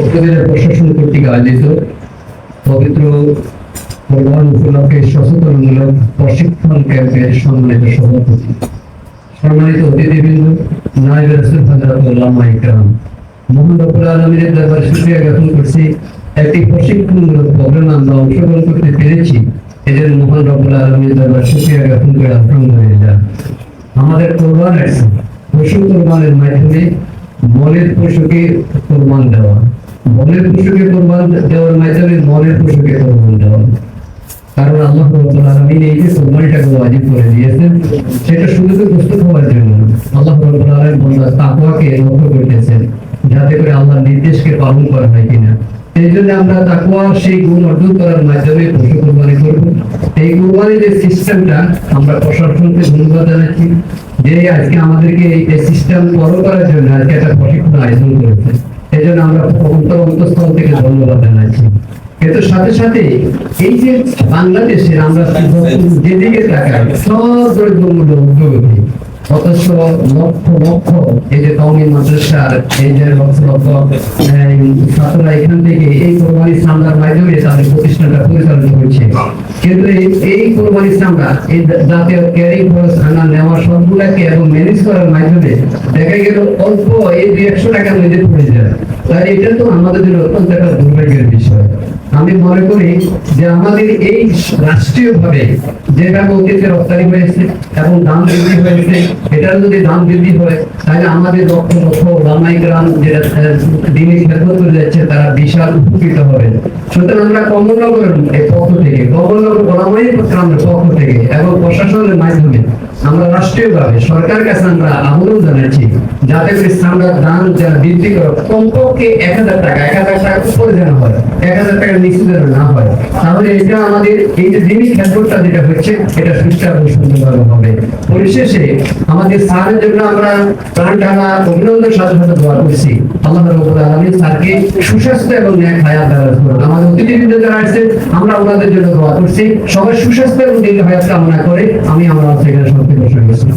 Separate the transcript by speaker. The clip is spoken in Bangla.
Speaker 1: উপজেলা প্রশাসন কর্তৃক আয়োজিত পবিত্র কোরবান উপলক্ষে সচেতনমূলক প্রশিক্ষণ ক্যাম্পের সম্মানিত সভাপতি, সম্মানিত অতিথিবৃন্দ, নায়েব রাসূল হযরত উলামা ইকরাম, মহান রব্বুল আলামিনের দরবারে শুকরিয়া জ্ঞাপন করছি। একটি প্রশিক্ষণমূলক প্রোগ্রামে আমরা অংশগ্রহণ করতে পেরেছি, এজন্য মহান রব্বুল আলামিনের দরবারে শুকরিয়া জ্ঞাপন করে আলহামদুলিল্লাহ। আমাদের কোরবান আছে, পশু কোরবানের মাধ্যমে মনের পশুকে কোরবান দেওয়া, মনের পশুকে কোরবান দেওয়ার মাধ্যমে মনের পশুকে কোরবান দেওয়া। কারণ আল্লাহ রাব্বুল আলামিন এই যে কোরবানিটাকে ওয়াজিব করে দিয়েছেন, সেটা শুধু প্রস্তুত হওয়ার জন্য আল্লাহ রাব্বুল আলামিন বান্দা তাকওয়াকে লক্ষ্য করতেছেন, যাতে করে আল্লাহর নির্দেশকে পালন করা হয় কিনা। এই জন্য আমরা তাকওয়ার সেই গুণ অর্জন করার মাধ্যমে পশু কোরবানি করব। এই কোরবানির যে সিস্টেমটা, আমরা প্রশাসনকে ধন্যবাদ জানাচ্ছি যে আজকে আমাদেরকে এই সিস্টেম ফলো করার জন্য আজকে একটা প্রশিক্ষণ আয়োজন করেছে। এই জন্য আমরা অন্তঃস্থল থেকে ধন্যবাদ জানাচ্ছি। কিন্তু সাথে সাথে এই যে বাংলাদেশের আমরা যেদিকে তাকাই সব দ্রব্যমূল্য উদ্যোগী, অথচ লক্ষ লক্ষ এই যে কওমি মাদ্রাসার এই যে লক্ষ লক্ষ ছাত্ররা এখান থেকে এই কোরবানি সামলার মাধ্যমে তাদের প্রতিষ্ঠানটা পরিচালনা করছে। কিন্তু এই কোরবানি সামলা এই জাতীয় ক্যারিং খরচ আনা নেওয়া সবগুলাকে এবং ম্যানেজ করার মাধ্যমে দেখা গেল অল্প এই 200 টাকা মধ্যে পড়ে যায়। তাই এটা তো আমাদের জন্য অত্যন্ত একটা দুর্ভাগ্যের বিষয়। আমি মনে করি যে আমাদের এই রাষ্ট্রীয়ভাবে যেভাবে অতীতে রপ্তানি হয়েছে এবং দাম বৃদ্ধি হয়েছে, এটার যদি দাম বৃদ্ধি হয় তাহলে আমাদের লক্ষ লক্ষ উলামা ইকরাম যেটা দিনে খেদমত করে যাচ্ছে তারা বিশাল উপকৃত হবে। সুতরাং আমরা কমলনগরের পক্ষ থেকে, কমলনগর উলামা ইকরামের পক্ষ থেকে এবং প্রশাসনের মাধ্যমে আমরা রাষ্ট্রীয়ভাবে সরকারের কাছে আমরা আবেদন জানাচ্ছি যাতে করে আমরা দাম যারা বৃদ্ধি করে কমপক্ষে 1000 টাকা উপরে যেন হয়, 1000 টাকার নিচে যেন না হয়। তাহলে এটা আমাদের এই যে দিনই খেদমতটা যেটা হচ্ছে এটা সুষ্ঠু এবং সুন্দরভাবে হবে। পরিশেষে আমাদের স্যারের জন্য আমরা প্রাণ ঢালা অভিনন্দন সাথে সাথে দোয়া করছি। আল্লাহ রাব্বুল আলামিন স্যারকে সুস্বাস্থ্য এবং নেক হায়াত দান করুন। আমাদের অতিথিবৃন্দ যারা আসছেন আমরা ওনাদের জন্য দোয়া করছি। সবাই সুস্বাস্থ্য এবং দীর্ঘ হায়াত কামনা করে আমি আমার সেখানে সমাপ্তি ঘোষণা করছি।